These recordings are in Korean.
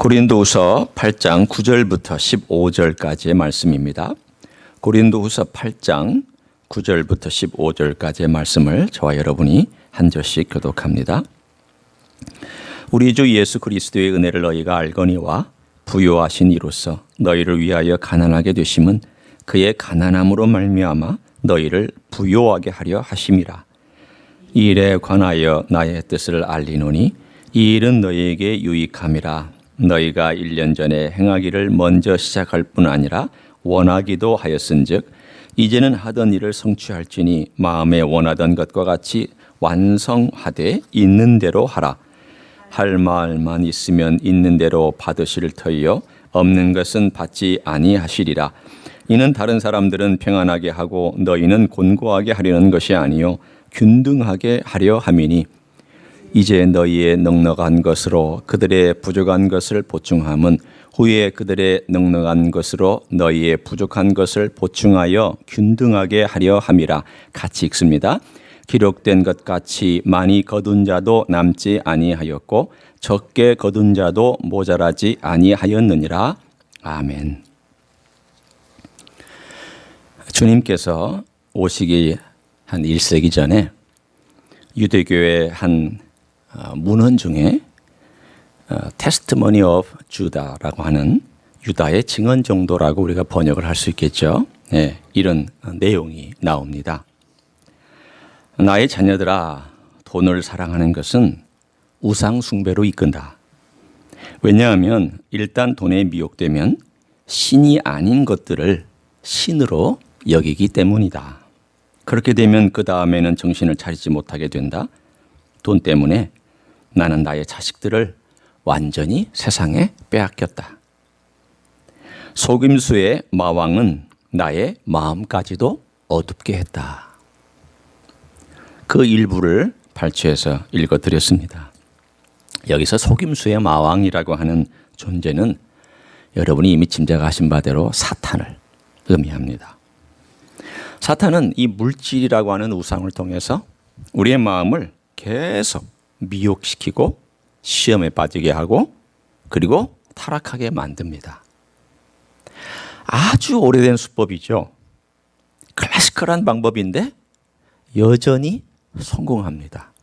고린도후서 8장 9절부터 15절까지의 말씀입니다. 고린도후서 8장 9절부터 15절까지의 말씀을 저와 여러분이 한 절씩 교독합니다. 우리 주 예수 그리스도의 은혜를 너희가 알거니와 부요하신 이로써 너희를 위하여 가난하게 되심은 그의 가난함으로 말미암아 너희를 부요하게 하려 하심이라. 이 일에 관하여 나의 뜻을 알리노니 이 일은 너희에게 유익함이라. 너희가 1년 전에 행하기를 먼저 시작할 뿐 아니라 원하기도 하였은즉 이제는 하던 일을 성취할지니 마음에 원하던 것과 같이 완성하되 있는 대로 하라. 할 말만 있으면 있는 대로 받으실 터이요 없는 것은 받지 아니하시리라. 이는 다른 사람들은 평안하게 하고 너희는 곤고하게 하려는 것이 아니요 균등하게 하려 함이니 이제 너희의 넉넉한 것으로 그들의 부족한 것을 보충함은 후에 그들의 넉넉한 것으로 너희의 부족한 것을 보충하여 균등하게 하려 함이라. 같이 읽습니다. 기록된 것 같이 많이 거둔 자도 남지 아니하였고 적게 거둔 자도 모자라지 아니하였느니라. 아멘. 주님께서 오시기 한 1세기 전에 유대교의 한 문헌 중에 테스트머니 오브 주다라고 하는 유다의 증언 정도라고 우리가 번역을 할 수 있겠죠. 네, 이런 내용이 나옵니다. 나의 자녀들아, 돈을 사랑하는 것은 우상 숭배로 이끈다. 왜냐하면 일단 돈에 미혹되면 신이 아닌 것들을 신으로 여기기 때문이다. 그렇게 되면 그 다음에는 정신을 차리지 못하게 된다. 돈 때문에 나는 나의 자식들을 완전히 세상에 빼앗겼다. 속임수의 마왕은 나의 마음까지도 어둡게 했다. 그 일부를 발췌해서 읽어드렸습니다. 여기서 속임수의 마왕이라고 하는 존재는 여러분이 이미 짐작하신 바대로 사탄을 의미합니다. 사탄은 이 물질이라고 하는 우상을 통해서 우리의 마음을 계속 미혹시키고 시험에 빠지게 하고 그리고 타락하게 만듭니다. 아주 오래된 수법이죠. 클래시컬한 방법인데 여전히 성공합니다.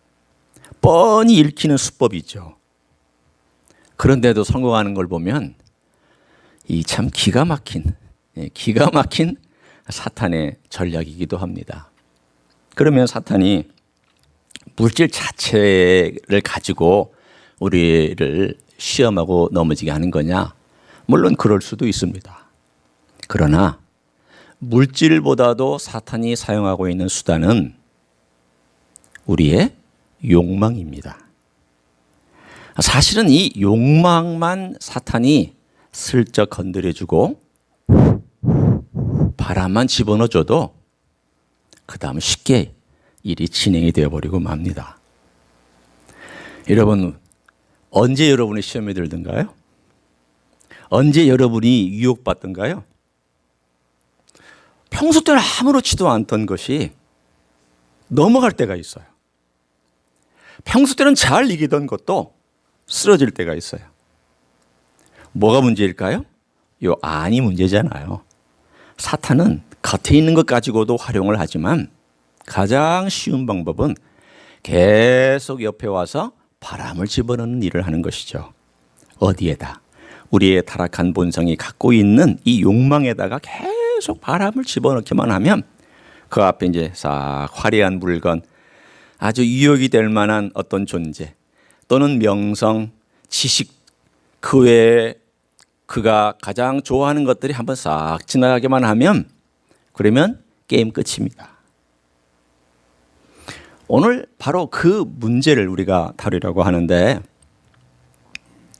뻔히 읽히는 수법이죠. 그런데도 성공하는 걸 보면 이 참 기가 막힌 사탄의 전략이기도 합니다. 그러면 사탄이 물질 자체를 가지고 우리를 시험하고 넘어지게 하는 거냐? 물론 그럴 수도 있습니다. 그러나 물질보다도 사탄이 사용하고 있는 수단은 우리의 욕망입니다. 사실은 이 욕망만 사탄이 슬쩍 건드려주고 바람만 집어넣어줘도 그 다음 쉽게 일이 진행이 되어버리고 맙니다. 여러분, 언제 여러분이 시험에 들던가요? 언제 여러분이 유혹받던가요? 평소 때는 아무렇지도 않던 것이 넘어갈 때가 있어요. 평소 때는 잘 이기던 것도 쓰러질 때가 있어요. 뭐가 문제일까요? 요 안이 문제잖아요. 사탄은 겉에 있는 것 가지고도 활용을 하지만 가장 쉬운 방법은 계속 옆에 와서 바람을 집어넣는 일을 하는 것이죠. 어디에다? 우리의 타락한 본성이 갖고 있는 이 욕망에다가 계속 바람을 집어넣기만 하면 그 앞에 이제 싹 화려한 물건, 아주 유혹이 될 만한 어떤 존재 또는 명성, 지식 그 외에 그가 가장 좋아하는 것들이 한번 싹 지나가기만 하면 그러면 게임 끝입니다. 오늘 바로 그 문제를 우리가 다루려고 하는데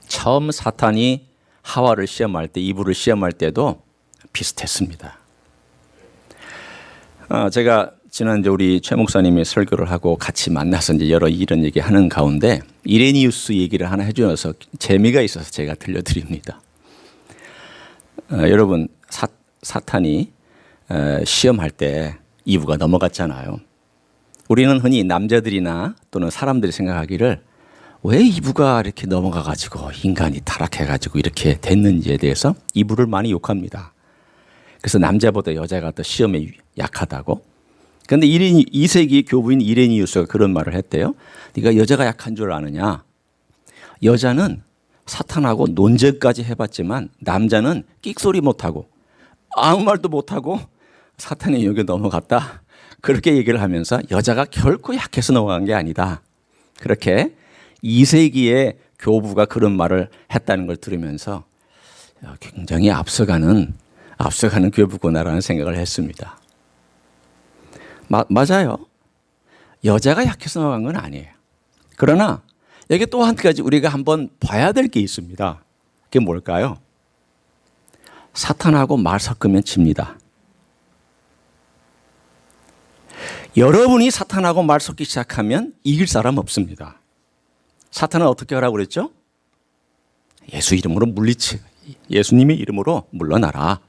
처음 사탄이 하와를 시험할 때, 이브를 시험할 때도 비슷했습니다. 제가 지난주 우리 최 목사님이 설교를 하고 같이 만나서 이제 여러 이런 얘기하는 가운데 이레니우스 얘기를 하나 해주셔서 재미가 있어서 제가 들려드립니다. 여러분, 사탄이 시험할 때 이브가 넘어갔잖아요. 우리는 흔히 남자들이나 또는 사람들이 생각하기를 왜 이브가 이렇게 넘어가가지고 인간이 타락해가지고 이렇게 됐는지에 대해서 이브를 많이 욕합니다. 그래서 남자보다 여자가 더 시험에 약하다고. 그런데 2세기 교부인 이레니우스가 그런 말을 했대요. 네가 여자가 약한 줄 아느냐? 여자는 사탄하고 논쟁까지 해봤지만 남자는 끽소리 못하고 아무 말도 못하고 사탄의 영역에 넘어갔다. 그렇게 얘기를 하면서 여자가 결코 약해서 넘어간 게 아니다. 그렇게 2세기의 교부가 그런 말을 했다는 걸 들으면서 굉장히 앞서가는 교부구나라는 생각을 했습니다. 맞아요. 여자가 약해서 넘어간 건 아니에요. 그러나 여기 또 한 가지 우리가 한번 봐야 될 게 있습니다. 그게 뭘까요? 사탄하고 말 섞으면 집니다. 여러분이 사탄하고 말 섞기 시작하면 이길 사람 없습니다. 사탄은 어떻게 하라고 그랬죠? 예수 이름으로 예수님의 이름으로 물러나라.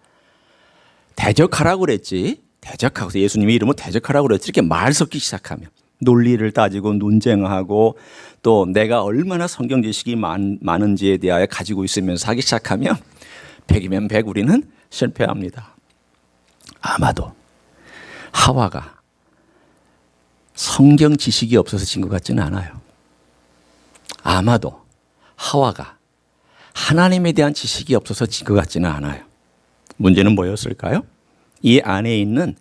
대적하라고 그랬지. 대적하고 예수님의 이름으로 대적하라고 그랬지. 이렇게 말 섞기 시작하면 논리를 따지고 논쟁하고 또 내가 얼마나 성경 지식이 많은지에 대하여 가지고 있으면서 하기 시작하면 100이면 100 우리는 실패합니다. 아마도 하와가 성경 지식이 없어서 진 것 같지는 않아요. 아마도 하와가 하나님에 대한 지식이 없어서 진 것 같지는 않아요. 문제는 뭐였을까요? 이 안에 있는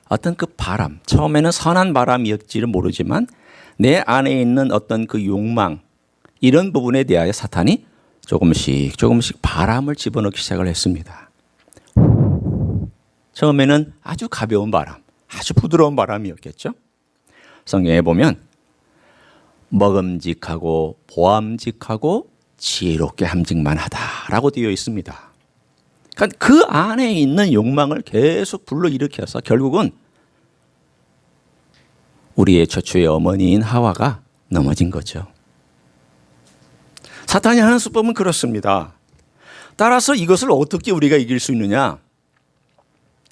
어떤 그 바람, 처음에는 선한 바람이었지를 모르지만 내 안에 있는 어떤 그 욕망, 이런 부분에 대하여 사탄이 조금씩 바람을 집어넣기 시작을 했습니다. 처음에는 아주 가벼운 바람, 아주 부드러운 바람이었겠죠. 성경에 보면 먹음직하고 보암직하고 지혜롭게 함직만 하다라고 되어 있습니다. 그러니까 그 안에 있는 욕망을 계속 불러일으켜서 결국은 우리의 최초의 어머니인 하와가 넘어진 거죠. 사탄이 하는 수법은 그렇습니다. 따라서 이것을 어떻게 우리가 이길 수 있느냐?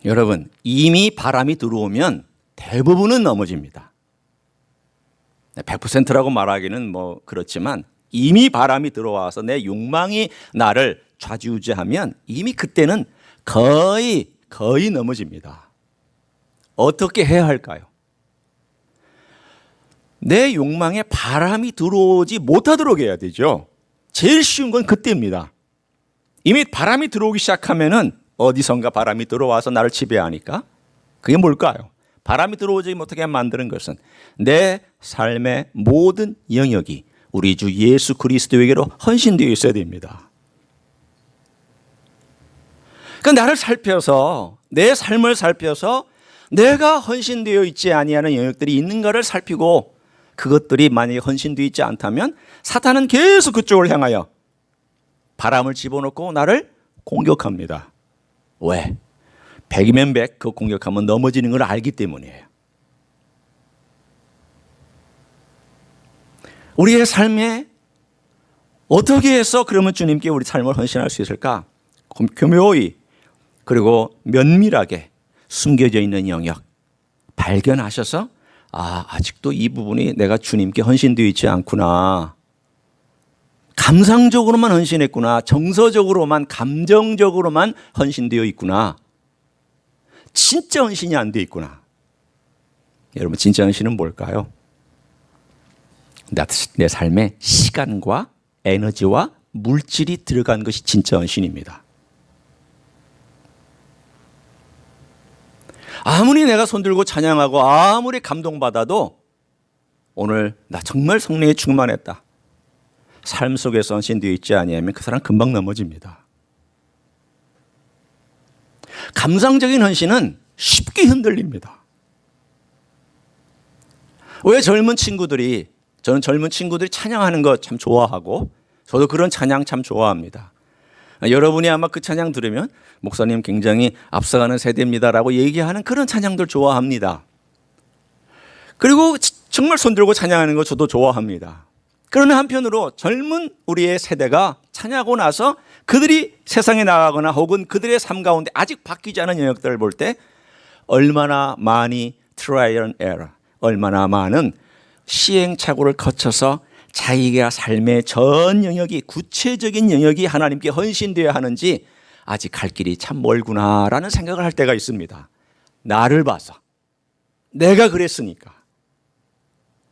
여러분, 이미 바람이 들어오면 대부분은 넘어집니다. 100%라고 말하기는 뭐 그렇지만 이미 바람이 들어와서 내 욕망이 나를 좌지우지하면 이미 그때는 거의 넘어집니다. 어떻게 해야 할까요? 내 욕망에 바람이 들어오지 못하도록 해야 되죠. 제일 쉬운 건 그때입니다. 이미 바람이 들어오기 시작하면은 어디선가 바람이 들어와서 나를 지배하니까 그게 뭘까요? 바람이 들어오지 못하게 만드는 것은 내 삶의 모든 영역이 우리 주 예수 그리스도에게로 헌신되어 있어야 됩니다. 그러니까 나를 살펴서 내 삶을 살펴서 내가 헌신되어 있지 아니하는 영역들이 있는가를 살피고 그것들이 만약에 헌신되어 있지 않다면 사탄은 계속 그쪽을 향하여 바람을 집어넣고 나를 공격합니다. 왜? 100이면 100 그 공격하면 넘어지는 걸 알기 때문이에요. 우리의 삶에 어떻게 해서 그러면 주님께 우리 삶을 헌신할 수 있을까? 교묘히 그리고 면밀하게 숨겨져 있는 영역 발견하셔서 아직도 이 부분이 내가 주님께 헌신되어 있지 않구나. 감상적으로만 헌신했구나. 정서적으로만 감정적으로만 헌신되어 있구나. 진짜 헌신이 안 돼 있구나. 여러분 진짜 헌신은 뭘까요? 내 삶에 시간과 에너지와 물질이 들어간 것이 진짜 헌신입니다. 아무리 내가 손들고 찬양하고 아무리 감동받아도 오늘 나 정말 성령에 충만했다. 삶 속에서 헌신되어 있지 아니하면 그 사람 금방 넘어집니다. 감상적인 헌신은 쉽게 흔들립니다. 왜 저는 젊은 친구들이 찬양하는 거 참 좋아하고 저도 그런 찬양 참 좋아합니다. 여러분이 아마 그 찬양 들으면 목사님 굉장히 앞서가는 세대입니다라고 얘기하는 그런 찬양들 좋아합니다. 그리고 정말 손들고 찬양하는 거 저도 좋아합니다. 그러나 한편으로 젊은 우리의 세대가 찬양하고 나서 그들이 세상에 나가거나 혹은 그들의 삶 가운데 아직 바뀌지 않은 영역들을 볼 때 얼마나 많이 트라이얼 앤 에러, 얼마나 많은 시행착오를 거쳐서 자기가 삶의 전 영역이, 구체적인 영역이 하나님께 헌신되어야 하는지 아직 갈 길이 참 멀구나라는 생각을 할 때가 있습니다. 나를 봐서, 내가 그랬으니까.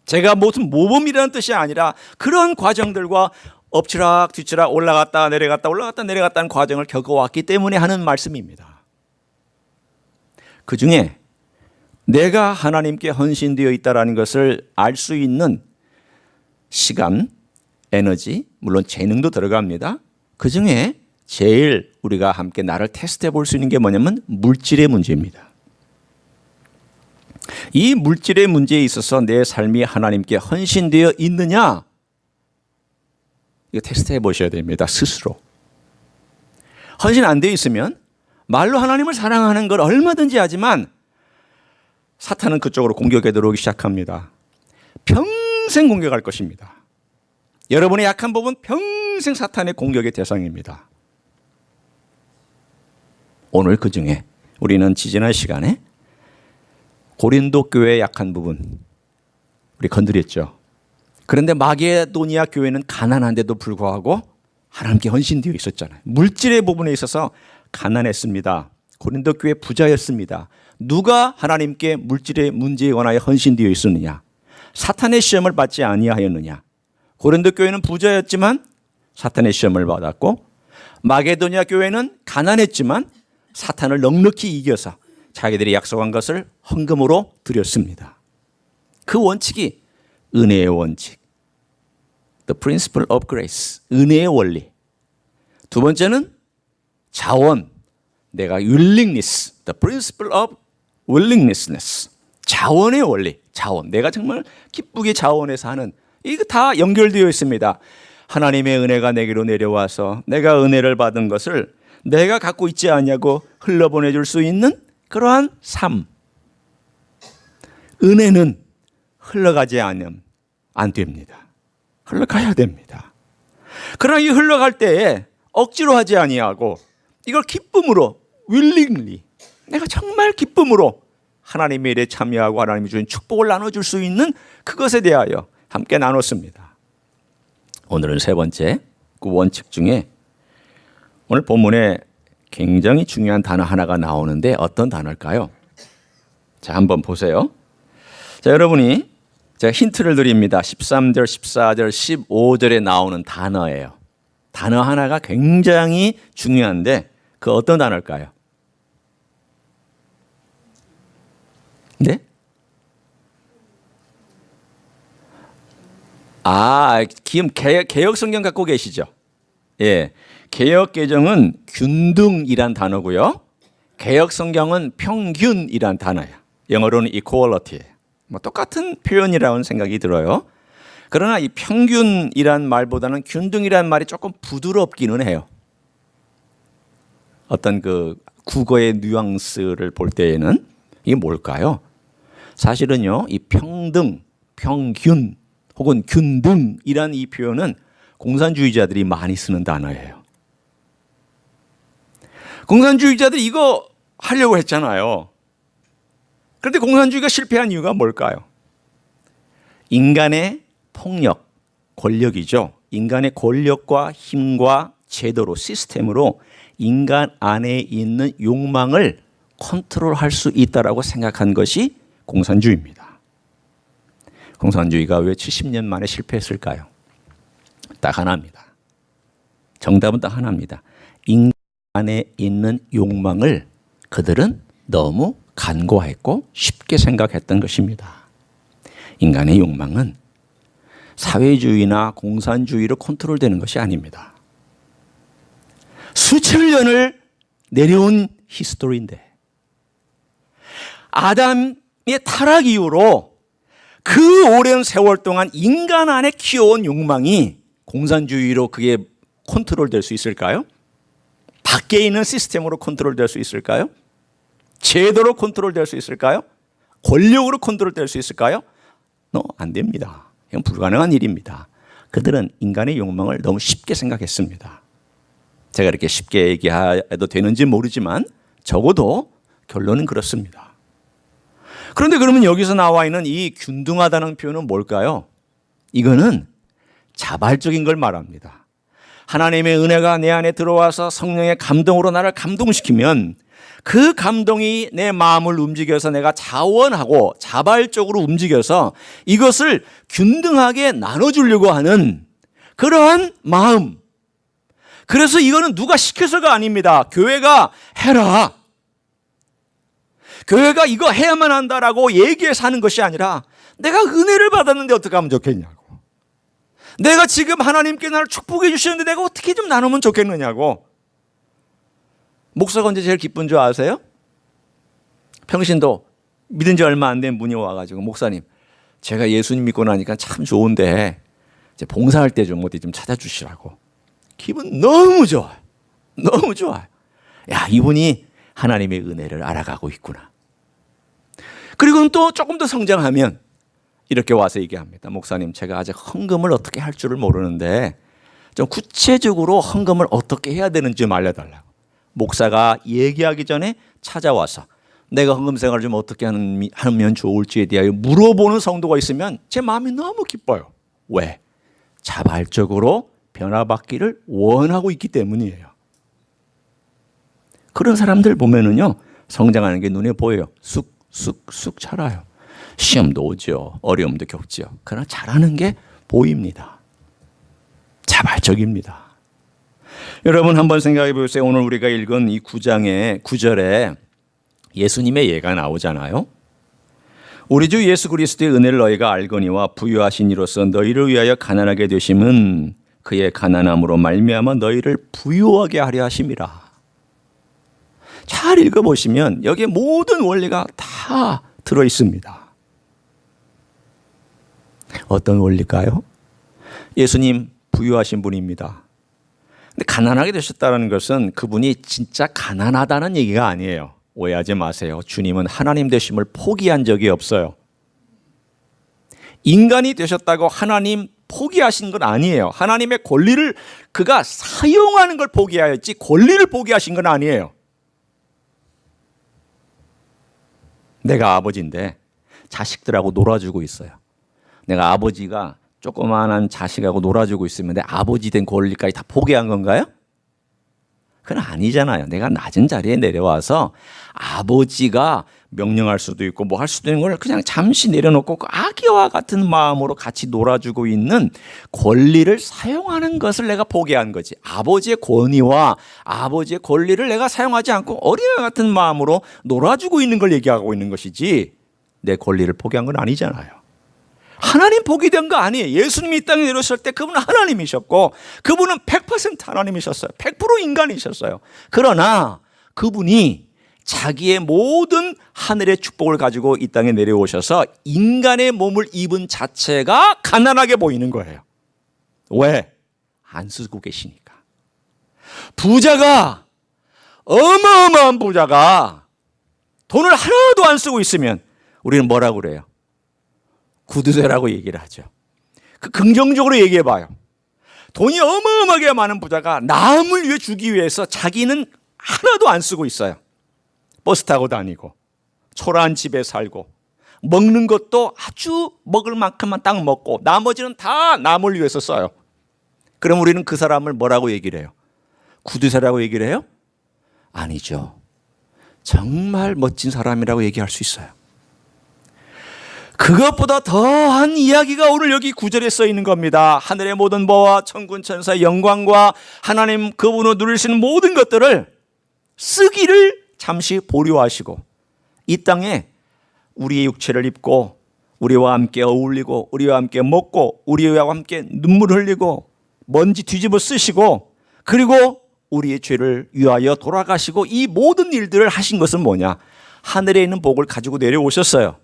제가 무슨 모범이라는 뜻이 아니라 그런 과정들과 엎치락 뒤치락 올라갔다 내려갔다 올라갔다 내려갔다는 과정을 겪어왔기 때문에 하는 말씀입니다. 그 중에 내가 하나님께 헌신되어 있다는 것을 알 수 있는 시간, 에너지, 물론 재능도 들어갑니다. 그 중에 제일 우리가 함께 나를 테스트해 볼 수 있는 게 뭐냐면 물질의 문제입니다. 이 물질의 문제에 있어서 내 삶이 하나님께 헌신되어 있느냐, 이거 테스트해 보셔야 됩니다. 스스로. 헌신 안 되어 있으면 말로 하나님을 사랑하는 걸 얼마든지 하지만 사탄은 그쪽으로 공격에 들어오기 시작합니다. 평생 공격할 것입니다. 여러분의 약한 부분 평생 사탄의 공격의 대상입니다. 오늘 그 중에 우리는 지지난 시간에 고린도 교회의 약한 부분 우리 건드렸죠. 그런데 마게도니아 교회는 가난한데도 불구하고 하나님께 헌신되어 있었잖아요. 물질의 부분에 있어서 가난했습니다. 고린도 교회 부자였습니다. 누가 하나님께 물질의 문제에 관하여 헌신되어 있었느냐? 사탄의 시험을 받지 아니하였느냐? 고린도 교회는 부자였지만 사탄의 시험을 받았고, 마게도니아 교회는 가난했지만 사탄을 넉넉히 이겨서 자기들이 약속한 것을 헌금으로 드렸습니다. 그 원칙이 은혜의 원칙, The principle of grace, 은혜의 원리. 두 번째는 자원, 내가 willingness, The principle of willingness, 자원의 원리. 자원, 내가 정말 기쁘게 자원해서 하는, 이거 다 연결되어 있습니다. 하나님의 은혜가 내게로 내려와서 내가 은혜를 받은 것을 내가 갖고 있지 않냐고 흘러보내줄 수 있는 그러한 삶. 은혜는 흘러가지 않으면 안 됩니다. 흘러가야 됩니다. 그러나 이 흘러갈 때에 억지로 하지 아니하고 이걸 기쁨으로, willingly, 내가 정말 기쁨으로 하나님의 일에 참여하고 하나님이 주신 축복을 나눠줄 수 있는 그것에 대하여 함께 나눴습니다. 오늘은 세 번째 그 원칙 중에 오늘 본문에 굉장히 중요한 단어 하나가 나오는데 어떤 단어일까요? 자, 한번 보세요. 자, 여러분이 제가 힌트를 드립니다. 13절, 14절, 15절에 나오는 단어예요. 단어 하나가 굉장히 중요한데 그 어떤 단어일까요? 네? 지금 개역 성경 갖고 계시죠? 예. 개역 개정은 균등이란 단어고요. 개역 성경은 평균이란 단어예요. 영어로는 equality예요. 뭐 똑같은 표현이라는 생각이 들어요. 그러나 이 평균이란 말보다는 균등이란 말이 조금 부드럽기는 해요. 어떤 그 국어의 뉘앙스를 볼 때에는 이게 뭘까요? 사실은요, 이 평등, 평균 혹은 균등이란 이 표현은 공산주의자들이 많이 쓰는 단어예요. 공산주의자들이 이거 하려고 했잖아요. 그런데 공산주의가 실패한 이유가 뭘까요? 인간의 폭력, 권력이죠. 인간의 권력과 힘과 제도로, 시스템으로 인간 안에 있는 욕망을 컨트롤할 수 있다라고 생각한 것이 공산주의입니다. 공산주의가 왜 70년 만에 실패했을까요? 딱 하나입니다. 정답은 딱 하나입니다. 인간 안에 있는 욕망을 그들은 너무 간과했고 쉽게 생각했던 것입니다. 인간의 욕망은 사회주의나 공산주의로 컨트롤되는 것이 아닙니다. 수천 년을 내려온 히스토리인데 아담의 타락 이후로 그 오랜 세월 동안 인간 안에 키워온 욕망이 공산주의로 그게 컨트롤될 수 있을까요? 밖에 있는 시스템으로 컨트롤될 수 있을까요? 제도로 컨트롤될 수 있을까요? 권력으로 컨트롤될 수 있을까요? 안 됩니다. 이건 불가능한 일입니다. 그들은 인간의 욕망을 너무 쉽게 생각했습니다. 제가 이렇게 쉽게 얘기해도 되는지 모르지만 적어도 결론은 그렇습니다. 그런데 그러면 여기서 나와 있는 이 균등하다는 표현은 뭘까요? 이거는 자발적인 걸 말합니다. 하나님의 은혜가 내 안에 들어와서 성령의 감동으로 나를 감동시키면 그 감동이 내 마음을 움직여서 내가 자원하고 자발적으로 움직여서 이것을 균등하게 나눠주려고 하는 그러한 마음. 그래서 이거는 누가 시켜서가 아닙니다. 교회가 해라. 교회가 이거 해야만 한다라고 얘기해서 하는 것이 아니라 내가 은혜를 받았는데 어떻게 하면 좋겠냐고. 내가 지금 하나님께 나를 축복해 주시는데 내가 어떻게 좀 나누면 좋겠느냐고. 목사가 언제 제일 기쁜 줄 아세요? 평신도 믿은 지 얼마 안 된 분이 와가지고 목사님 제가 예수님 믿고 나니까 참 좋은데 이제 봉사할 때 좀 어디 좀 찾아주시라고. 기분 너무 좋아요. 너무 좋아요. 야, 이분이 하나님의 은혜를 알아가고 있구나. 그리고 또 조금 더 성장하면 이렇게 와서 얘기합니다. 목사님 제가 아직 헌금을 어떻게 할 줄을 모르는데 좀 구체적으로 헌금을 어떻게 해야 되는지 좀 알려달라고. 목사가 얘기하기 전에 찾아와서 내가 헌금 생활을 좀 어떻게 하면 좋을지에 대하여 물어보는 성도가 있으면 제 마음이 너무 기뻐요. 왜? 자발적으로 변화받기를 원하고 있기 때문이에요. 그런 사람들 보면은요, 성장하는 게 눈에 보여요. 쑥쑥쑥 자라요. 시험도 오죠. 어려움도 겪죠. 그러나 잘하는 게 보입니다. 자발적입니다. 여러분 한번 생각해 보세요. 오늘 우리가 읽은 이 9장의 9절에 예수님의 예가 나오잖아요. 우리 주 예수 그리스도의 은혜를 너희가 알거니와 부유하신 이로써 너희를 위하여 가난하게 되심은 그의 가난함으로 말미암아 너희를 부유하게 하려 하심이라. 잘 읽어보시면 여기에 모든 원리가 다 들어있습니다. 어떤 원리일까요? 예수님 부유하신 분입니다. 근데 가난하게 되셨다는 것은 그분이 진짜 가난하다는 얘기가 아니에요. 오해하지 마세요. 주님은 하나님 되심을 포기한 적이 없어요. 인간이 되셨다고 하나님 포기하신 건 아니에요. 하나님의 권리를 그가 사용하는 걸 포기하였지 권리를 포기하신 건 아니에요. 내가 아버지인데 자식들하고 놀아주고 있어요. 내가 아버지가 조그마한 자식하고 놀아주고 있으면 내 아버지 된 권리까지 다 포기한 건가요? 그건 아니잖아요. 내가 낮은 자리에 내려와서 아버지가 명령할 수도 있고 뭐 할 수도 있는 걸 그냥 잠시 내려놓고 그 아기와 같은 마음으로 같이 놀아주고 있는 권리를 사용하는 것을 내가 포기한 거지. 아버지의 권위와 아버지의 권리를 내가 사용하지 않고 어린아이 같은 마음으로 놀아주고 있는 걸 얘기하고 있는 것이지 내 권리를 포기한 건 아니잖아요. 하나님 포기된 거 아니에요. 예수님이 이 땅에 내려오실 때 그분은 하나님이셨고 그분은 100% 하나님이셨어요. 100% 인간이셨어요. 그러나 그분이 자기의 모든 하늘의 축복을 가지고 이 땅에 내려오셔서 인간의 몸을 입은 자체가 가난하게 보이는 거예요. 왜? 안 쓰고 계시니까. 부자가 어마어마한 부자가 돈을 하나도 안 쓰고 있으면 우리는 뭐라고 그래요? 구두쇠라고 얘기를 하죠. 그 긍정적으로 얘기해 봐요. 돈이 어마어마하게 많은 부자가 남을 위해 주기 위해서 자기는 하나도 안 쓰고 있어요. 버스 타고 다니고 초라한 집에 살고 먹는 것도 아주 먹을 만큼만 딱 먹고 나머지는 다 남을 위해서 써요. 그럼 우리는 그 사람을 뭐라고 얘기를 해요? 구두쇠라고 얘기를 해요? 아니죠. 정말 멋진 사람이라고 얘기할 수 있어요. 그것보다 더한 이야기가 오늘 여기 9절에 써 있는 겁니다. 하늘의 모든 보와 천군 천사의 영광과 하나님 그분으로 누릴 수 있는 모든 것들을 쓰기를 잠시 보류하시고 이 땅에 우리의 육체를 입고 우리와 함께 어울리고 우리와 함께 먹고 우리와 함께 눈물 흘리고 먼지 뒤집어 쓰시고 그리고 우리의 죄를 위하여 돌아가시고 이 모든 일들을 하신 것은 뭐냐? 하늘에 있는 복을 가지고 내려오셨어요.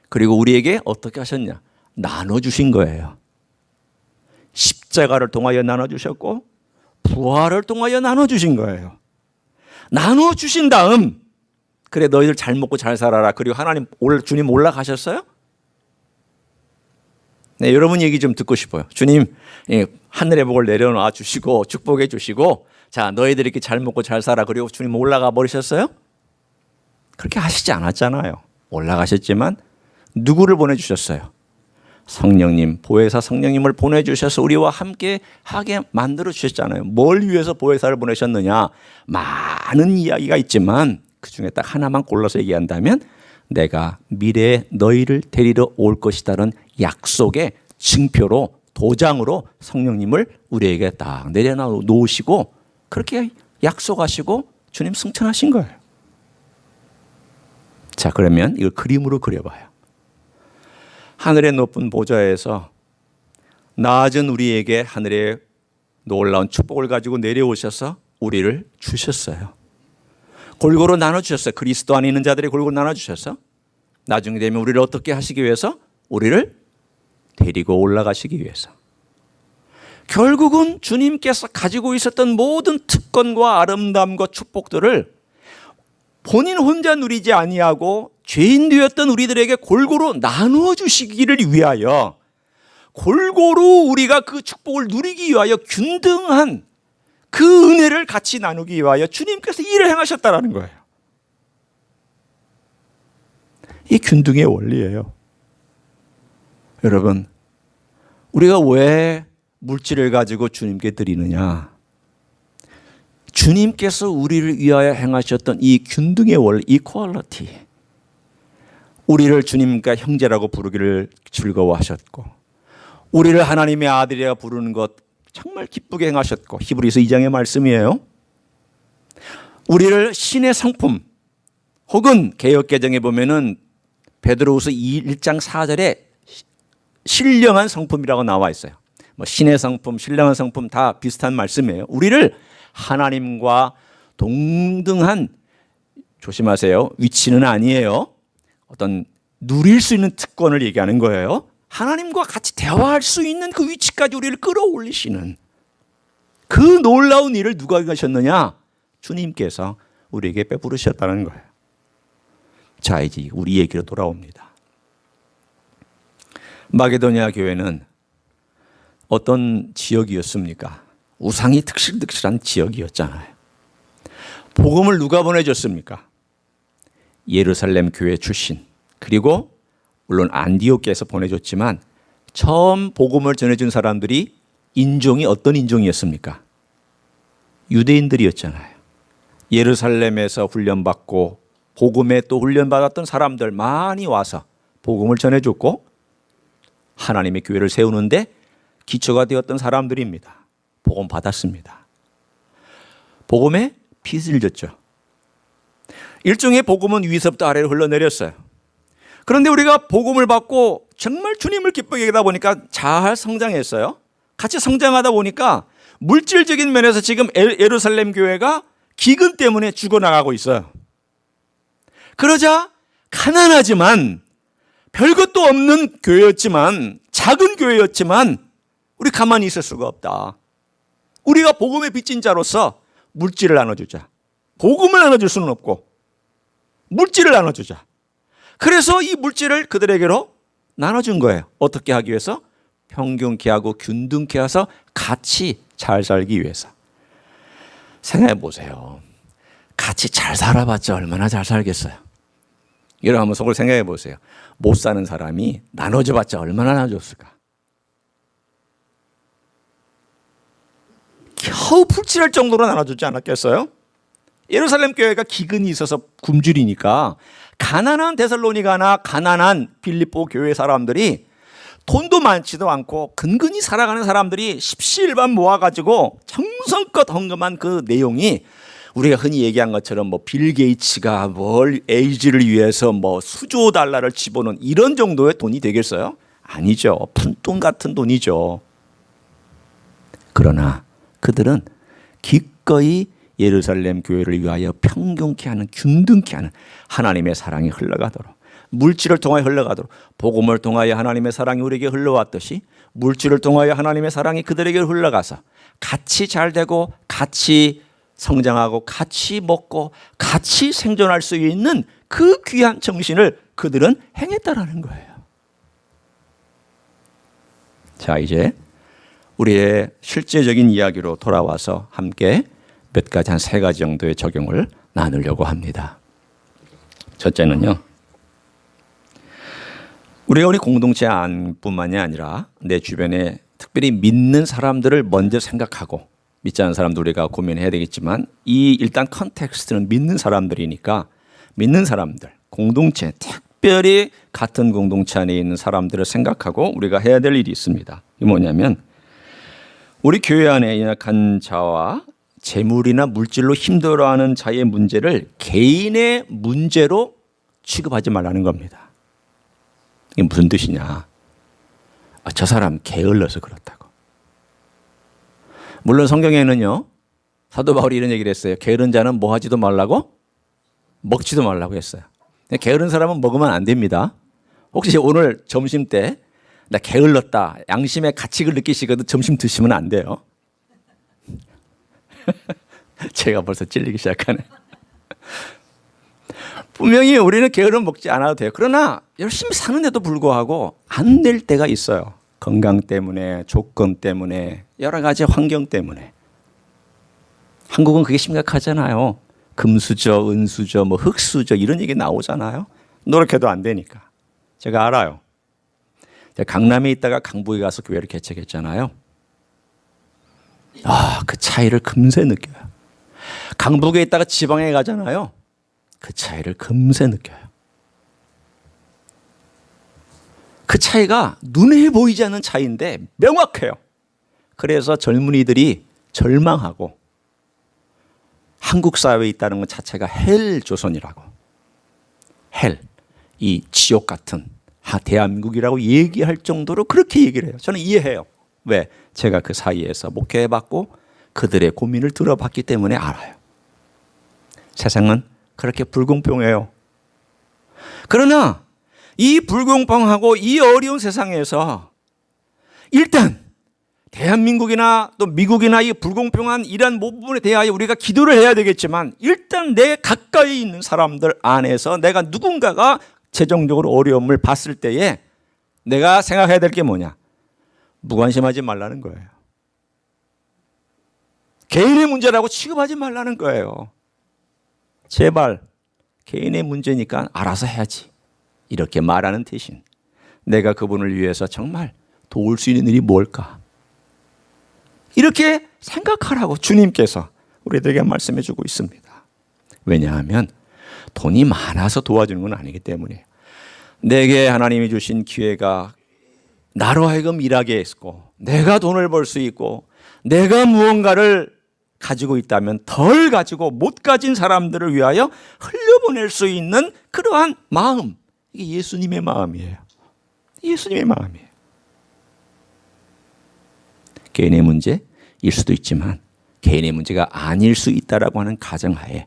그리고 우리에게 어떻게 하셨냐? 나눠주신 거예요. 십자가를 통하여 나눠주셨고 부활을 통하여 나눠주신 거예요. 나눠주신 다음 그래 너희들 잘 먹고 잘 살아라. 그리고 하나님 주님 올라가셨어요? 네, 여러분 얘기 좀 듣고 싶어요. 주님 하늘의 복을 내려놔 주시고 축복해 주시고 자 너희들 이렇게 잘 먹고 잘 살아. 그리고 주님 올라가 버리셨어요? 그렇게 하시지 않았잖아요. 올라가셨지만 누구를 보내주셨어요? 성령님, 보혜사 성령님을 보내주셔서 우리와 함께 하게 만들어 주셨잖아요. 뭘 위해서 보혜사를 보내셨느냐? 많은 이야기가 있지만 그 중에 딱 하나만 골라서 얘기한다면 내가 미래에 너희를 데리러 올 것이다라는 약속의 증표로, 도장으로 성령님을 우리에게 딱 내려놓으시고 그렇게 약속하시고 주님 승천하신 거예요. 자, 그러면 이걸 그림으로 그려봐요. 하늘의 높은 보좌에서 낮은 우리에게 하늘의 놀라운 축복을 가지고 내려오셔서 우리를 주셨어요. 골고루 나눠주셨어요. 그리스도 안에 있는 자들이 골고루 나눠주셔서 나중에 되면 우리를 어떻게 하시기 위해서? 우리를 데리고 올라가시기 위해서. 결국은 주님께서 가지고 있었던 모든 특권과 아름다움과 축복들을 본인 혼자 누리지 아니하고 죄인 되었던 우리들에게 골고루 나누어 주시기를 위하여, 골고루 우리가 그 축복을 누리기 위하여 균등한 그 은혜를 같이 나누기 위하여 주님께서 일을 행하셨다는 거예요. 이 균등의 원리예요. 여러분, 우리가 왜 물질을 가지고 주님께 드리느냐? 주님께서 우리를 위하여 행하셨던 이 균등의 원리, 이퀄리티, 우리를 주님과 형제라고 부르기를 즐거워하셨고, 우리를 하나님의 아들이라 부르는 것 정말 기쁘게 행하셨고, 히브리서 2장의 말씀이에요. 우리를 신의 성품, 혹은 개역개정에 보면은 베드로후서 1장 4절에 신령한 성품이라고 나와 있어요. 뭐 신의 성품, 신령한 성품 다 비슷한 말씀이에요. 우리를 하나님과 동등한, 조심하세요, 위치는 아니에요. 어떤 누릴 수 있는 특권을 얘기하는 거예요. 하나님과 같이 대화할 수 있는 그 위치까지 우리를 끌어올리시는 그 놀라운 일을 누가 하셨느냐? 주님께서 우리에게 베푸르셨다는 거예요. 자, 이제 우리 얘기로 돌아옵니다. 마게도니아 교회는 어떤 지역이었습니까? 우상이 득실득실한 지역이었잖아요. 복음을 누가 보내줬습니까? 예루살렘 교회 출신, 그리고 물론 안디옥에서 보내줬지만 처음 복음을 전해준 사람들이 인종이 어떤 인종이었습니까? 유대인들이었잖아요. 예루살렘에서 훈련받고 복음에 또 훈련받았던 사람들 많이 와서 복음을 전해줬고 하나님의 교회를 세우는데 기초가 되었던 사람들입니다. 복음 받았습니다. 복음에 빚을 졌죠. 일종의 복음은 위에서부터 아래로 흘러내렸어요. 그런데 우리가 복음을 받고 정말 주님을 기쁘게 하다 보니까 잘 성장했어요. 같이 성장하다 보니까 물질적인 면에서 지금 예루살렘 교회가 기근 때문에 죽어나가고 있어요. 그러자 가난하지만 별것도 없는 교회였지만, 작은 교회였지만 우리 가만히 있을 수가 없다. 우리가 복음의 빚진 자로서 물질을 나눠주자. 복음을 나눠줄 수는 없고 물질을 나눠주자. 그래서 이 물질을 그들에게로 나눠준 거예요. 어떻게 하기 위해서? 평균케 하고 균등케 해서 같이 잘 살기 위해서. 생각해 보세요. 같이 잘 살아봤자 얼마나 잘 살겠어요. 여러분 한번 속을 생각해 보세요. 못 사는 사람이 나눠줘 봤자 얼마나 나눠줬을까? 겨우 풀칠할 정도로 나눠주지 않았겠어요? 예루살렘 교회가 기근이 있어서 굶주리니까 가난한 데살로니가나 가난한 빌립보 교회 사람들이 돈도 많지도 않고 근근히 살아가는 사람들이 십시일반 모아가지고 정성껏 헌금한 그 내용이 우리가 흔히 얘기한 것처럼 뭐 빌 게이츠가 뭘 에이즈를 위해서 뭐 수조 달러를 집어넣은 이런 정도의 돈이 되겠어요? 아니죠. 푼돈 같은 돈이죠. 그러나 그들은 기꺼이 예루살렘 교회를 위하여 평균케 하는, 균등케 하는 하나님의 사랑이 흘러가도록, 물질을 통하여 흘러가도록, 복음을 통하여 하나님의 사랑이 우리에게 흘러왔듯이 물질을 통하여 하나님의 사랑이 그들에게 흘러가서 같이 잘 되고 같이 성장하고 같이 먹고 같이 생존할 수 있는 그 귀한 정신을 그들은 행했다라는 거예요. 자, 이제 우리의 실제적인 이야기로 돌아와서 함께 몇 가지, 한 세 가지 정도의 적용을 나누려고 합니다. 첫째는요, 우리 공동체 안뿐만이 아니라 내 주변에 특별히 믿는 사람들을 먼저 생각하고, 믿지 않는 사람도 우리가 고민해야 되겠지만, 이 일단 컨텍스트는 믿는 사람들이니까 믿는 사람들, 공동체, 특별히 같은 공동체 안에 있는 사람들을 생각하고 우리가 해야 될 일이 있습니다. 이게 뭐냐면, 우리 교회 안에 연약한 자와 재물이나 물질로 힘들어하는 자의 문제를 개인의 문제로 취급하지 말라는 겁니다. 이게 무슨 뜻이냐? 저 사람 게을러서 그렇다고. 물론 성경에는요, 사도 바울이 이런 얘기를 했어요. 게으른 자는 뭐 하지도 말라고? 먹지도 말라고 했어요. 게으른 사람은 먹으면 안 됩니다. 혹시 오늘 점심 때 나 게을렀다, 양심의 가책을 느끼시거든 점심 드시면 안 돼요. 제가 벌써 찔리기 시작하네. 분명히 우리는 게으름 먹지 않아도 돼요. 그러나 열심히 사는데도 불구하고 안 될 때가 있어요. 건강 때문에, 조건 때문에, 여러 가지 환경 때문에. 한국은 그게 심각하잖아요. 금수저, 은수저, 뭐 흙수저 이런 얘기 나오잖아요. 노력해도 안 되니까. 제가 알아요. 제가 강남에 있다가 강북에 가서 교회를 개척했잖아요. 그 차이를 금세 느껴요. 강북에 있다가 지방에 가잖아요. 그 차이를 금세 느껴요. 그 차이가 눈에 보이지 않는 차이인데 명확해요. 그래서 젊은이들이 절망하고 한국 사회에 있다는 것 자체가 헬 조선이라고. 헬, 이 지옥 같은 대한민국이라고 얘기할 정도로 그렇게 얘기를 해요. 저는 이해해요. 왜? 제가 그 사이에서 목회해봤고 그들의 고민을 들어봤기 때문에 알아요. 세상은 그렇게 불공평해요. 그러나 이 불공평하고 이 어려운 세상에서 일단 대한민국이나 또 미국이나 이 불공평한 이러한 부분에 대하여 우리가 기도를 해야 되겠지만, 일단 내 가까이 있는 사람들 안에서 내가 누군가가 재정적으로 어려움을 봤을 때에 내가 생각해야 될 게 뭐냐? 무관심하지 말라는 거예요. 개인의 문제라고 취급하지 말라는 거예요. 제발 개인의 문제니까 알아서 해야지, 이렇게 말하는 대신 내가 그분을 위해서 정말 도울 수 있는 일이 뭘까? 이렇게 생각하라고 주님께서 우리들에게 말씀해 주고 있습니다. 왜냐하면 돈이 많아서 도와주는 건 아니기 때문이에요. 내게 하나님이 주신 기회가 나로 하여금 일하게 했고, 내가 돈을 벌 수 있고, 내가 무언가를 가지고 있다면 덜 가지고 못 가진 사람들을 위하여 흘려보낼 수 있는 그러한 마음, 이게 예수님의 마음이에요. 예수님의 마음이에요. 개인의 문제일 수도 있지만 개인의 문제가 아닐 수 있다라고 하는 가정하에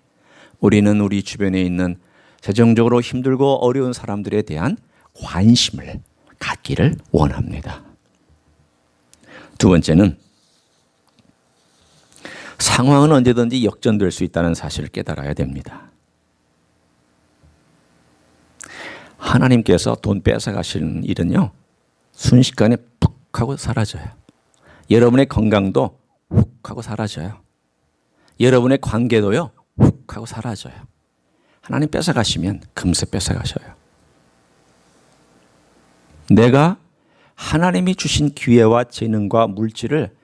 우리는 우리 주변에 있는 재정적으로 힘들고 어려운 사람들에 대한 관심을 갖기를 원합니다. 두 번째는 상황은 언제든지 역전될 수 있다는 사실을 깨달아야 됩니다. 하나님께서 돈 뺏어가시는 일은요, 순식간에 푹 하고 사라져요. 여러분의 건강도 훅 하고 사라져요. 여러분의 관계도요, 훅 하고 사라져요. 하나님 뺏어가시면 금세 뺏어가셔요. 내가 하나님이 주신 기회와 재능과 물질을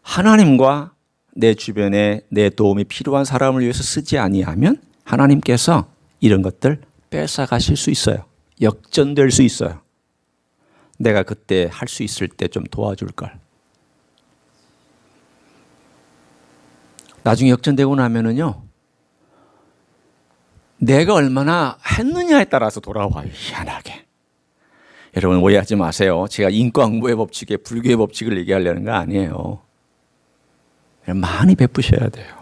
하나님과 내 주변에 내 도움이 필요한 사람을 위해서 쓰지 아니하면 하나님께서 이런 것들 뺏어가실 수 있어요. 역전될 수 있어요. 내가 그때 할 수 있을 때 좀 도와줄 걸. 나중에 역전되고 나면은요, 내가 얼마나 했느냐에 따라서 돌아와요. 희한하게. 여러분 오해하지 마세요. 제가 인과응보의 법칙에 불교의 법칙을 얘기하려는 거 아니에요. 많이 베푸셔야 돼요.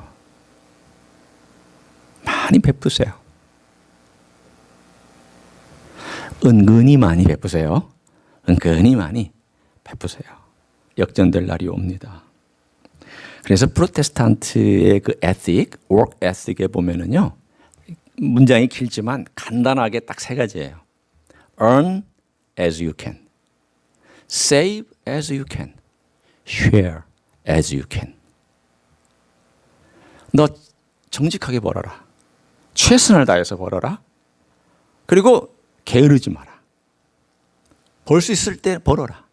많이 베푸세요. 은근히 많이 베푸세요. 은근히 많이 베푸세요. 역전될 날이 옵니다. 그래서 프로테스탄트의 그 에틱, work ethic에 보면은요, 문장이 길지만 간단하게 딱 세 가지예요. Earn as you can, save as you can, share as you can. 너 정직하게 벌어라. 최선을 다해서 벌어라. 그리고 게으르지 마라. 벌 수 있을 때 벌어라.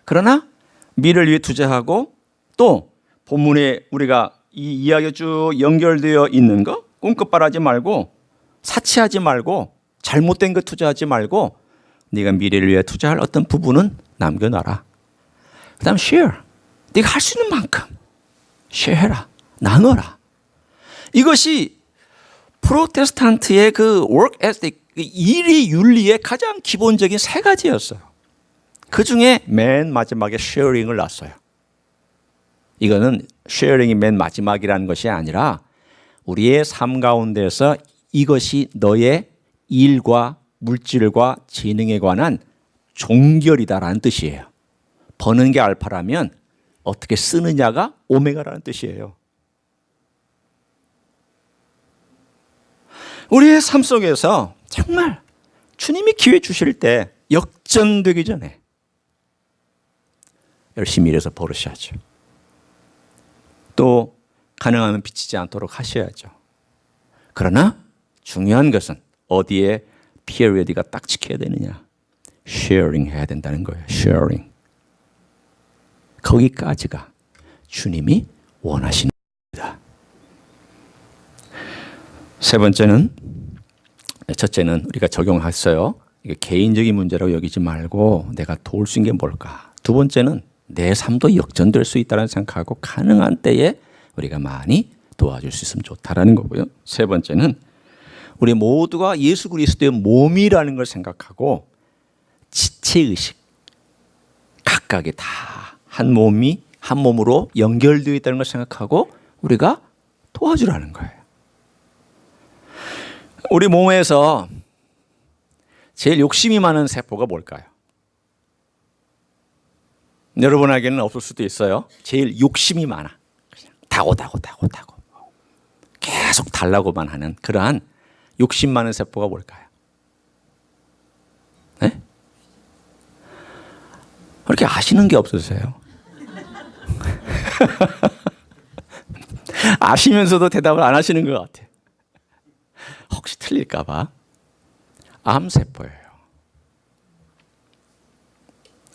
그러나 미래를 위해 투자하고 또 본문에 우리가 이 이야기가 쭉 연결되어 있는 거 꿈꿔바라지 말고 사치하지 말고 잘못된 거 투자하지 말고 네가 미래를 위해 투자할 어떤 부분은 남겨놔라. 그 다음 share. 네가 할 수 있는 만큼 share해라. 나눠라. 이것이 프로테스탄트의 그 work ethic, 일의 윤리의 가장 기본적인 세 가지였어요. 그 중에 맨 마지막에 sharing을 놨어요. 이거는 sharing이 맨 마지막이라는 것이 아니라 우리의 삶 가운데서 이것이 너의 일과 물질과 재능에 관한 종결이다라는 뜻이에요. 버는 게 알파라면 어떻게 쓰느냐가 오메가라는 뜻이에요. 우리의 삶 속에서 정말 주님이 기회 주실 때 역전되기 전에 열심히 일해서 버릇이야죠. 또 가능하면 비치지 않도록 하셔야죠. 그러나 중요한 것은 어디에 period가 딱 지켜야 되느냐. sharing 해야 된다는 거예요. sharing. 거기까지가 주님이 원하시는 겁니다. 세 번째는, 첫째는 우리가 적용했어요. 이게 개인적인 문제라고 여기지 말고 내가 도울 수 있는 게 뭘까. 두 번째는 내 삶도 역전될 수 있다는 생각하고 가능한 때에 우리가 많이 도와줄 수 있으면 좋다라는 거고요. 세 번째는 우리 모두가 예수 그리스도의 몸이라는 걸 생각하고 지체의식, 각각이 다 한 몸이 한 몸으로 연결되어 있다는 걸 생각하고 우리가 도와주라는 거예요. 우리 몸에서 제일 욕심이 많은 세포가 뭘까요? 여러분에게는 없을 수도 있어요. 제일 욕심이 많아. 그냥 다고 계속 달라고만 하는 그러한 욕심 많은 세포가 뭘까요? 네? 그렇게 아시는 게 없으세요? 아시면서도 대답을 안 하시는 것 같아요. 혹시 틀릴까 봐. 암세포예요.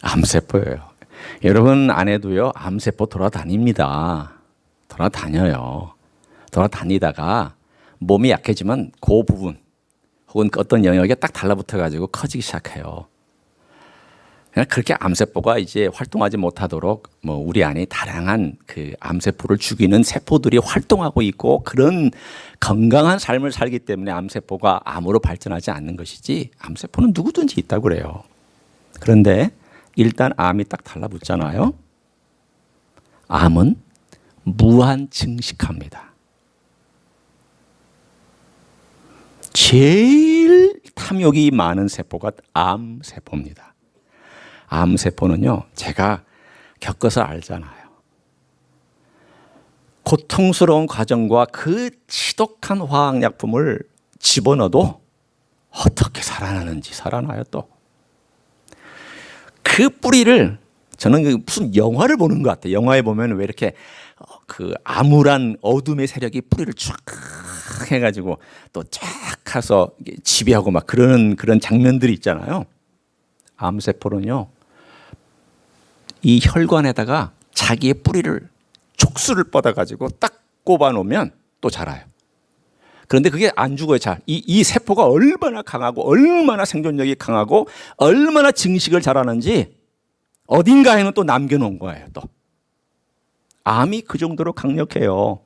암세포예요. 여러분 안에도요 암세포 돌아다닙니다. 돌아다녀요. 돌아다니다가 몸이 약해지면 그 부분 혹은 어떤 영역에 딱 달라붙어 가지고 커지기 시작해요. 그렇게 암세포가 이제 활동하지 못하도록 우리 안에 다양한 그 암세포를 죽이는 세포들이 활동하고 있고 그런 건강한 삶을 살기 때문에 암세포가 암으로 발전하지 않는 것이지 암세포는 누구든지 있다고 그래요. 그런데 일단 암이 딱 달라붙잖아요. 암은 무한 증식합니다. 제일 탐욕이 많은 세포가 암세포입니다. 암세포는요, 제가 겪어서 알잖아요. 고통스러운 과정과 그 지독한 화학약품을 집어넣어도 어떻게 살아나는지 살아나요 또. 그 뿌리를 저는 무슨 영화를 보는 것 같아요. 영화에 보면 왜 이렇게 그 암울한 어둠의 세력이 뿌리를 쫙 해가지고 또 쫙 가서 지배하고 막 그런 장면들이 있잖아요. 암세포는요, 이 혈관에다가 자기의 뿌리를 촉수를 뻗어가지고 딱 꼽아놓으면 또 자라요. 그런데 그게 안 죽어요. 잘. 이 세포가 얼마나 강하고 얼마나 생존력이 강하고 얼마나 증식을 잘하는지 어딘가에는 또 남겨놓은 거예요. 또 암이 그 정도로 강력해요.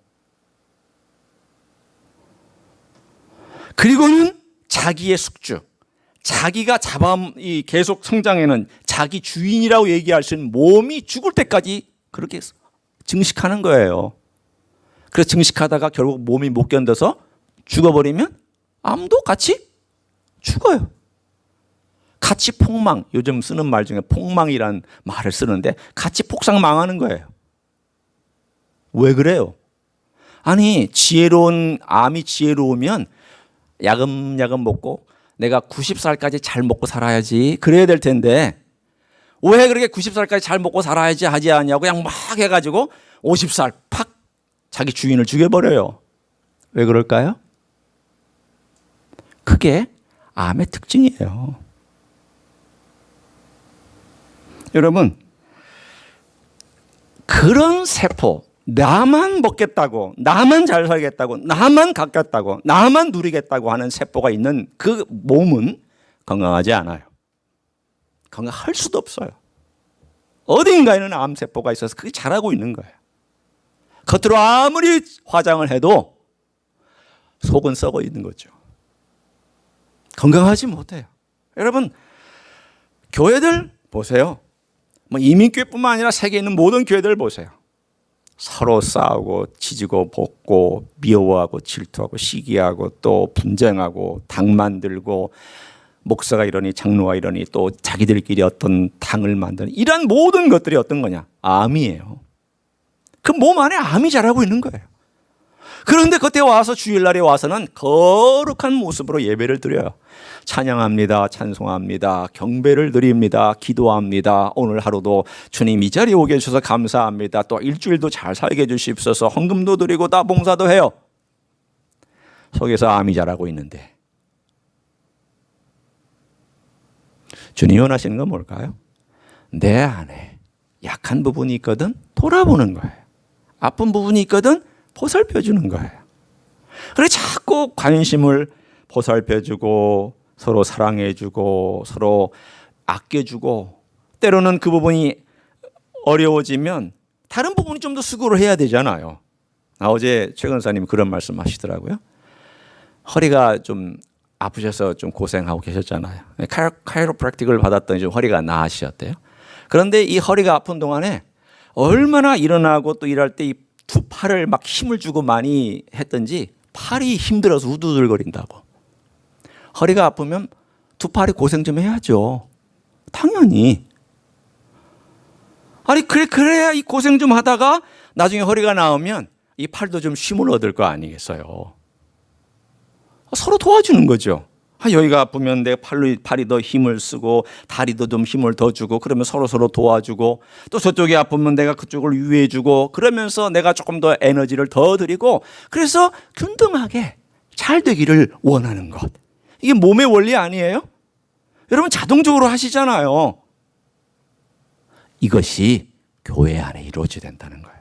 그리고는 자기의 숙주, 자기가 계속 성장해는 자기 주인이라고 얘기할 수 있는 몸이 죽을 때까지 그렇게 증식하는 거예요. 그래서 증식하다가 결국 몸이 못 견뎌서 죽어버리면 암도 같이 죽어요. 같이 폭망, 요즘 쓰는 말 중에 폭망이란 말을 쓰는데 같이 폭삭 망하는 거예요. 왜 그래요? 아니, 암이 지혜로우면 야금야금 먹고 내가 90살까지 잘 먹고 살아야지 그래야 될 텐데 왜 그렇게 90살까지 잘 먹고 살아야지 하지 않냐고 그냥 막 해가지고 50살 팍 자기 주인을 죽여버려요. 왜 그럴까요? 그게 암의 특징이에요. 여러분, 그런 세포, 나만 먹겠다고, 나만 잘 살겠다고, 나만 갖겠다고, 나만 누리겠다고 하는 세포가 있는 그 몸은 건강하지 않아요. 건강할 수도 없어요. 어딘가에는 암세포가 있어서 그게 자라고 있는 거예요. 겉으로 아무리 화장을 해도 속은 썩어 있는 거죠. 건강하지 못해요. 여러분, 교회들 보세요. 뭐 이민교회뿐만 아니라 세계에 있는 모든 교회들 보세요. 서로 싸우고 지지고 볶고 미워하고 질투하고 시기하고 또 분쟁하고 당 만들고 목사가 이러니 장로가 이러니 또 자기들끼리 어떤 당을 만드는 이런 모든 것들이 어떤 거냐? 암이에요. 그 몸 안에 암이 자라고 있는 거예요. 그런데 그때 와서 주일날에 와서는 거룩한 모습으로 예배를 드려요. 찬양합니다. 찬송합니다. 경배를 드립니다. 기도합니다. 오늘 하루도 주님 이 자리에 오게 해주셔서 감사합니다. 또 일주일도 잘 살게 해주십소서. 헌금도 드리고 다 봉사도 해요. 속에서 암이 자라고 있는데 주님이 원하시는 건 뭘까요? 내 안에 약한 부분이 있거든 돌아보는 거예요. 아픈 부분이 있거든 보살펴주는 거예요. 그래 자꾸 관심을 보살펴주고 서로 사랑해주고 서로 아껴주고 때로는 그 부분이 어려워지면 다른 부분이 좀 더 수고를 해야 되잖아요. 어제 최 권사님 그런 말씀 하시더라고요. 허리가 좀 아프셔서 좀 고생하고 계셨잖아요. 카이로프랙틱을 받았더니 좀 허리가 나아지셨대요. 그런데 이 허리가 아픈 동안에 얼마나 일어나고 또 일할 때 이 두 팔을 막 힘을 주고 많이 했던지 팔이 힘들어서 우두들거린다고. 허리가 아프면 두 팔이 고생 좀 해야죠. 당연히. 아니 그래야 이 고생 좀 하다가 나중에 허리가 나오면 이 팔도 좀 쉼을 얻을 거 아니겠어요. 서로 도와주는 거죠. 여기가 아프면 내 팔이 더 힘을 쓰고 다리도 좀 힘을 더 주고 그러면 서로 도와주고 또 저쪽이 아프면 내가 그쪽을 유의해 주고 그러면서 내가 조금 더 에너지를 더 드리고 그래서 균등하게 잘 되기를 원하는 것. 이게 몸의 원리 아니에요? 여러분 자동적으로 하시잖아요. 이것이 교회 안에 이루어져야 된다는 거예요.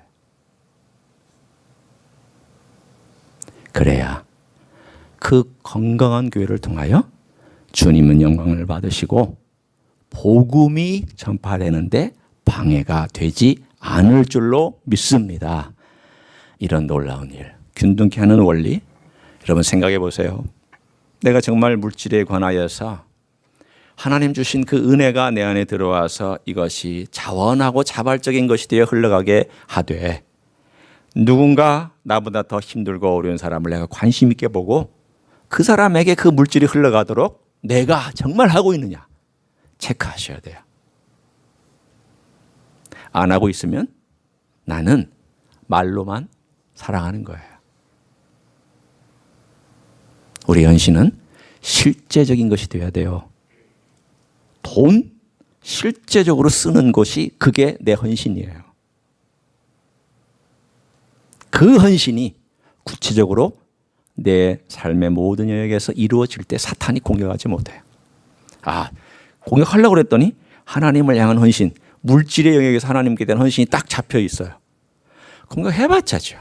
그래야 그 건강한 교회를 통하여 주님은 영광을 받으시고 복음이 전파되는데 방해가 되지 않을 줄로 믿습니다. 이런 놀라운 일, 균등케 하는 원리 여러분 생각해 보세요. 내가 정말 물질에 관하여서 하나님 주신 그 은혜가 내 안에 들어와서 이것이 자원하고 자발적인 것이 되어 흘러가게 하되 누군가 나보다 더 힘들고 어려운 사람을 내가 관심 있게 보고 그 사람에게 그 물질이 흘러가도록 내가 정말 하고 있느냐 체크하셔야 돼요. 안 하고 있으면 나는 말로만 사랑하는 거예요. 우리 헌신은 실제적인 것이 되어야 돼요. 돈 실제적으로 쓰는 것이 그게 내 헌신이에요. 그 헌신이 구체적으로 내 삶의 모든 영역에서 이루어질 때 사탄이 공격하지 못해요. 공격하려고 그랬더니 하나님을 향한 헌신, 물질의 영역에서 하나님께 대한 헌신이 딱 잡혀 있어요. 공격해봤자죠.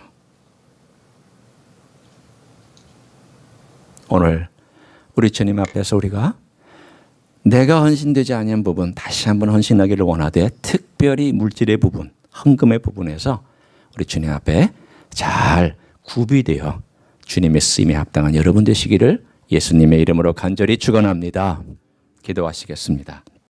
오늘 우리 주님 앞에서 우리가 내가 헌신되지 아니한 부분 다시 한번 헌신하기를 원하되 특별히 물질의 부분, 헌금의 부분에서 우리 주님 앞에 잘 구비되어 주님의 쓰임에 합당한 여러분 되시기를 예수님의 이름으로 간절히 축원합니다. 기도하시겠습니다.